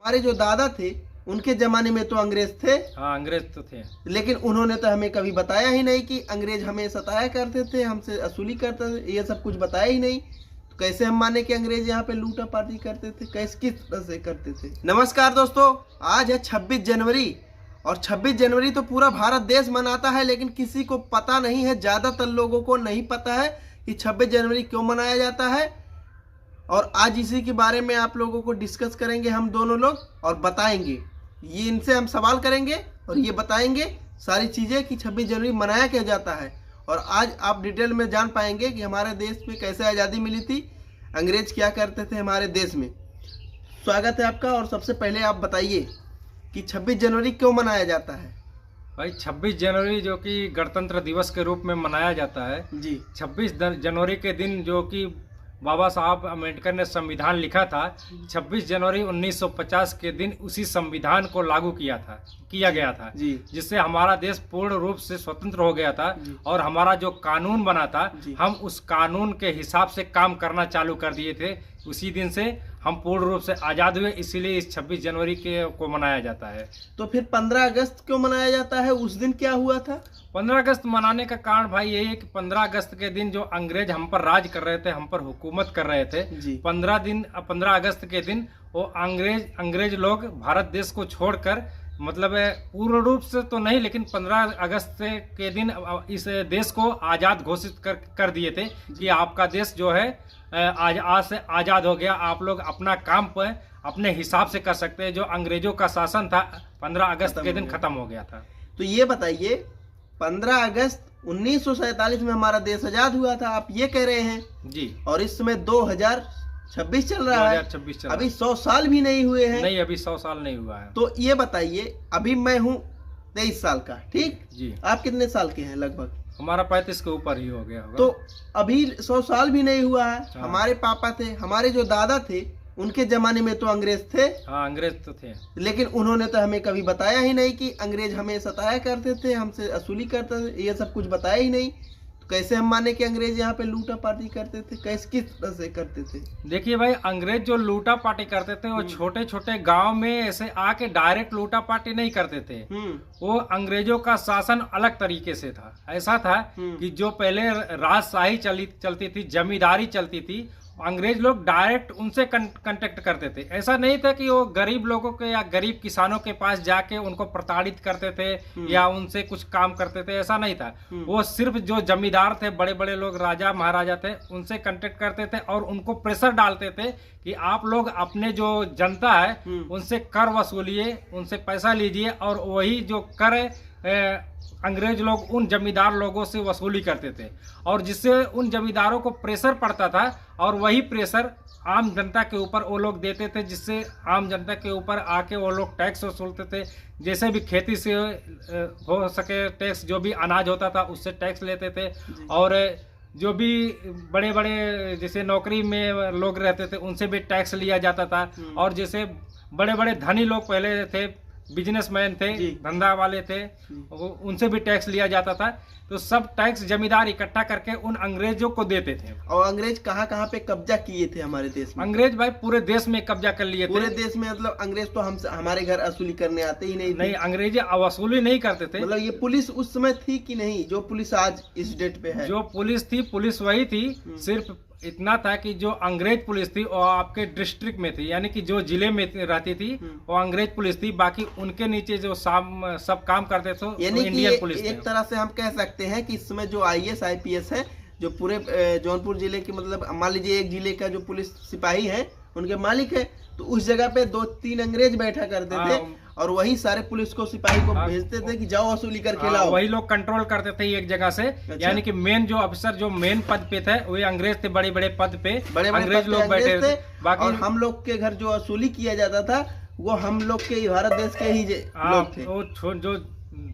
हमारे जो दादा थे उनके जमाने में तो अंग्रेज थे। हाँ, अंग्रेज तो थे, लेकिन उन्होंने तो हमें कभी बताया ही नहीं कि अंग्रेज हमें सताया करते थे, हमसे वसूली करते थे, ये सब कुछ बताया ही नहीं। तो कैसे हम माने कि अंग्रेज यहाँ पे लूटा पाटी करते थे, कैसे किस तरह से करते थे। नमस्कार दोस्तों, आज है 26 जनवरी और 26 जनवरी तो पूरा भारत देश मनाता है, लेकिन किसी को पता नहीं है, ज़्यादातर लोगों को नहीं पता है कि 26 जनवरी क्यों मनाया जाता है। और आज इसी के बारे में आप लोगों को डिस्कस करेंगे हम दोनों लोग और बताएंगे, ये इनसे हम सवाल करेंगे और ये बताएंगे सारी चीज़ें कि 26 जनवरी मनाया क्या जाता है। और आज आप डिटेल में जान पाएंगे कि हमारे देश में कैसे आज़ादी मिली थी, अंग्रेज क्या करते थे हमारे देश में। स्वागत है आपका। और सबसे पहले आप बताइए कि 26 जनवरी क्यों मनाया जाता है। भाई 26 जनवरी जो कि गणतंत्र दिवस के रूप में मनाया जाता है जी। 26 जनवरी के दिन जो कि बाबा साहब अम्बेडकर ने संविधान लिखा था, 26 जनवरी 1950 के दिन उसी संविधान को लागू किया गया था जी। जिससे हमारा देश पूर्ण रूप से स्वतंत्र हो गया था। और हमारा जो कानून बना था, हम उस कानून के हिसाब से काम करना चालू कर दिए थे। उसी दिन से हम पूर्ण रूप से आज़ाद हुए, इसीलिए इस 26 जनवरी को मनाया जाता है। तो फिर 15 अगस्त क्यों मनाया जाता है, उस दिन क्या हुआ था। 15 अगस्त मनाने का कारण भाई यही है कि 15 अगस्त के दिन जो अंग्रेज हम पर राज कर रहे थे, हम पर हुकूमत कर रहे थे, 15 अगस्त के दिन वो अंग्रेज लोग भारत देश को छोड़कर, मतलब पूर्ण रूप से तो नहीं, लेकिन 15 अगस्त के दिन इस देश को आज़ाद घोषित कर दिए थे कि आपका देश जो है आज से आज़ाद हो गया, आप लोग अपना काम पर अपने हिसाब से कर सकते हैं। जो अंग्रेजों का शासन था 15 अगस्त के दिन खत्म हो गया था। तो ये बताइए 15 अगस्त 1947 में हमारा देश आज़ाद हुआ था, आप ये कह रहे हैं जी। और इस समय 2026 चल रहा है, 2026 चल रहा है। अभी 100 साल भी नहीं हुए हैं। नहीं, अभी 100 साल नहीं हुआ है। तो ये बताइए, अभी मैं हूँ 23 साल का, ठीक जी। आप कितने साल के हैं लगभग। हमारा 35 के ऊपर ही हो गया होगा। तो अभी 100 साल भी नहीं हुआ है। हाँ। हमारे पापा थे, हमारे जो दादा थे उनके जमाने में तो अंग्रेज थे। हाँ, अंग्रेज तो थे, लेकिन उन्होंने तो हमें कभी बताया ही नहीं कि अंग्रेज हमें सताया करते थे, हमसे वसूली करते थे, ये सब कुछ बताया ही नहीं। तो कैसे हम माने कि अंग्रेज यहाँ पे लूटा पाटी करते थे, कैसे किस तरह से करते थे। देखिए भाई, अंग्रेज जो लूटा पाटी करते थे वो छोटे छोटे गांव में ऐसे आके डायरेक्ट लूटा पाटी नहीं करते थे। वो अंग्रेजों का शासन अलग तरीके से था। ऐसा था कि जो पहले राजशाही चलती थी, जमींदारी चलती थी, अंग्रेज लोग डायरेक्ट उनसे कांटेक्ट करते थे। ऐसा नहीं था कि वो गरीब लोगों के या गरीब किसानों के पास जाके उनको प्रताड़ित करते थे या उनसे कुछ काम करते थे, ऐसा नहीं था। वो सिर्फ जो जमींदार थे, बड़े बड़े लोग, राजा महाराजा थे, उनसे कांटेक्ट करते थे और उनको प्रेशर डालते थे कि आप लोग अपने जो जनता है उनसे कर वसूलिए, उनसे पैसा लीजिए, और वही जो कर अंग्रेज लोग उन जमींदार लोगों से वसूली करते थे। और जिससे उन जमींदारों को प्रेशर पड़ता था और वही प्रेशर आम जनता के ऊपर वो लोग देते थे, जिससे आम जनता के ऊपर आके वो लोग टैक्स वसूलते थे। जैसे भी खेती से हो सके टैक्स, जो भी अनाज होता था उससे टैक्स लेते थे। और जो भी बड़े बड़े जैसे नौकरी में लोग रहते थे उनसे भी टैक्स लिया जाता था। और जैसे बड़े बड़े धनी लोग पहले थे, बिजनेसमैन थे, धंधा वाले थे, उनसे भी टैक्स लिया जाता था। तो सब टैक्स जमींदार इकट्ठा करके उन अंग्रेजों को देते थे। और अंग्रेज कहाँ कहाँ पे कब्जा किए थे हमारे देश में। अंग्रेज भाई पूरे देश में कब्जा कर लिए थे। पूरे देश में, मतलब अंग्रेज तो हमारे घर वसूली करने आते ही नहीं। नहीं, अंग्रेज वसूली नहीं करते थे। मतलब ये पुलिस उस समय थी कि नहीं, जो पुलिस आज इस डेट पे है। जो पुलिस थी, पुलिस वही थी। सिर्फ इतना था कि जो अंग्रेज पुलिस थी वो आपके डिस्ट्रिक्ट में थी, यानी कि जो जिले में रहती थी वो अंग्रेज पुलिस थी। बाकी उनके नीचे जो सब काम करते थे यानी इंडियन पुलिस थे। एक तरह से हम कह सकते हैं कि इस समय जो IAS IPS है, जो पूरे जौनपुर जिले की, मतलब मान लीजिए एक जिले का जो पुलिस सिपाही है उनके मालिक है, तो उस जगह पे 2-3 अंग्रेज बैठा करते थे और वही सारे पुलिस को, सिपाही को भेजते थे कि जाओ वसूली करके लाओ। वही लोग कंट्रोल करते थे एक जगह से। अच्छा। यानी कि मेन जो अफसर जो मेन पद पे थे वही अंग्रेज थे, बड़े बड़े पद पे अंग्रेज लोग बैठे थे। बाकी और हम लोग के घर जो वसूली किया जाता था वो हम लोग के भारत देश के ही लोग थे। वो जो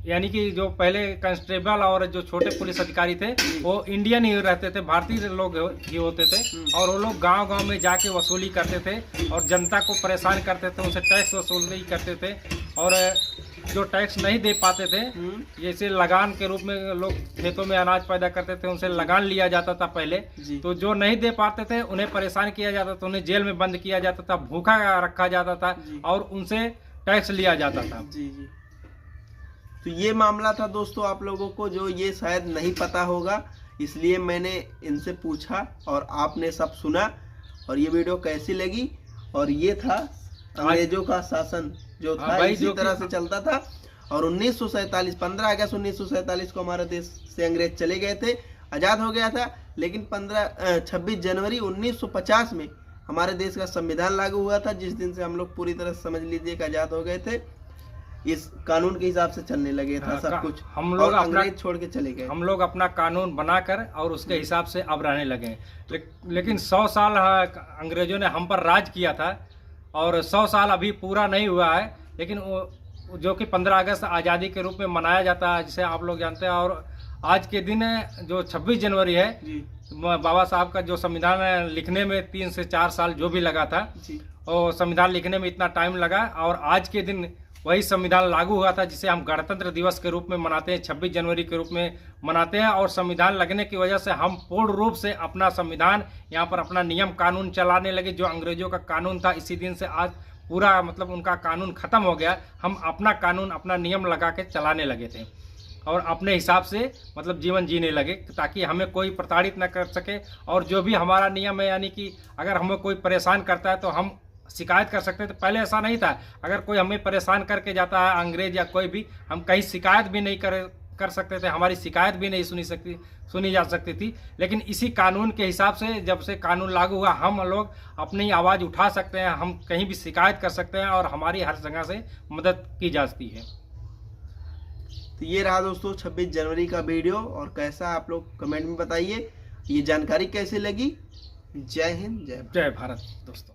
यानी कि जो पहले कांस्टेबल और जो छोटे पुलिस अधिकारी थे वो इंडियन ही रहते थे, भारतीय लोग ही होते थे। और वो लोग गांव गांव में जाके वसूली करते थे और जनता को परेशान करते थे, उनसे टैक्स वसूली करते थे। और जो टैक्स नहीं दे पाते थे, जैसे लगान के रूप में लोग खेतों में अनाज पैदा करते थे, उनसे लगान लिया जाता था पहले, तो जो नहीं दे पाते थे उन्हें परेशान किया जाता था, उन्हें जेल में बंद किया जाता था, भूखा रखा जाता था और उनसे टैक्स लिया जाता था। जी जी। तो ये मामला था दोस्तों, आप लोगों को जो ये शायद नहीं पता होगा, इसलिए मैंने इनसे पूछा और आपने सब सुना। और ये वीडियो कैसी लगी? और ये था अंग्रेजों का शासन जो था, इसी तरह से चलता था। और 1947 15 अगस्त 1947 को हमारे देश से अंग्रेज चले गए थे, आज़ाद हो गया था। लेकिन 26 जनवरी 1950 में हमारे देश का संविधान लागू हुआ था, जिस दिन से हम लोग पूरी तरह समझ लीजिए कि आज़ाद हो गए थे। इस कानून के हिसाब से चलने लगे था सब कुछ, हम लोग अंग्रेज छोड़ के चले गए। हम लोग अपना कानून बनाकर और उसके हिसाब से अब रहने लगे। लेकिन 100 साल अंग्रेजों ने हम पर राज किया था और 100 साल अभी पूरा नहीं हुआ है। लेकिन जो कि 15 अगस्त आज़ादी के रूप में मनाया जाता है, जिसे आप लोग जानते हैं। और आज के दिन जो 26 जनवरी है, बाबा साहब का जो संविधान लिखने में 3 से 4 साल जो भी लगा था, और संविधान लिखने में इतना टाइम लगा, और आज के दिन वही संविधान लागू हुआ था, जिसे हम गणतंत्र दिवस के रूप में मनाते हैं, 26 जनवरी के रूप में मनाते हैं। और संविधान लगने की वजह से हम पूर्ण रूप से अपना संविधान, यहाँ पर अपना नियम कानून चलाने लगे। जो अंग्रेजों का कानून था, इसी दिन से आज पूरा मतलब उनका कानून खत्म हो गया। हम अपना कानून, अपना नियम लगा के चलाने लगे थे और अपने हिसाब से मतलब जीवन जीने लगे, ताकि हमें कोई प्रताड़ित न कर सके। और जो भी हमारा नियम है, यानी कि अगर हमें कोई परेशान करता है तो हम शिकायत कर सकते थे। पहले ऐसा नहीं था, अगर कोई हमें परेशान करके जाता है अंग्रेज या कोई भी, हम कहीं शिकायत भी नहीं कर सकते थे, हमारी शिकायत भी नहीं सुनी जा सकती थी। लेकिन इसी कानून के हिसाब से जब से कानून लागू हुआ, हम लोग अपनी आवाज़ उठा सकते हैं, हम कहीं भी शिकायत कर सकते हैं और हमारी हर जगह से मदद की जाती है। तो ये रहा दोस्तों 26 जनवरी का वीडियो, और कैसा आप लोग कमेंट में बताइए, ये जानकारी कैसी लगी। जय हिंद, जय भारत दोस्तों।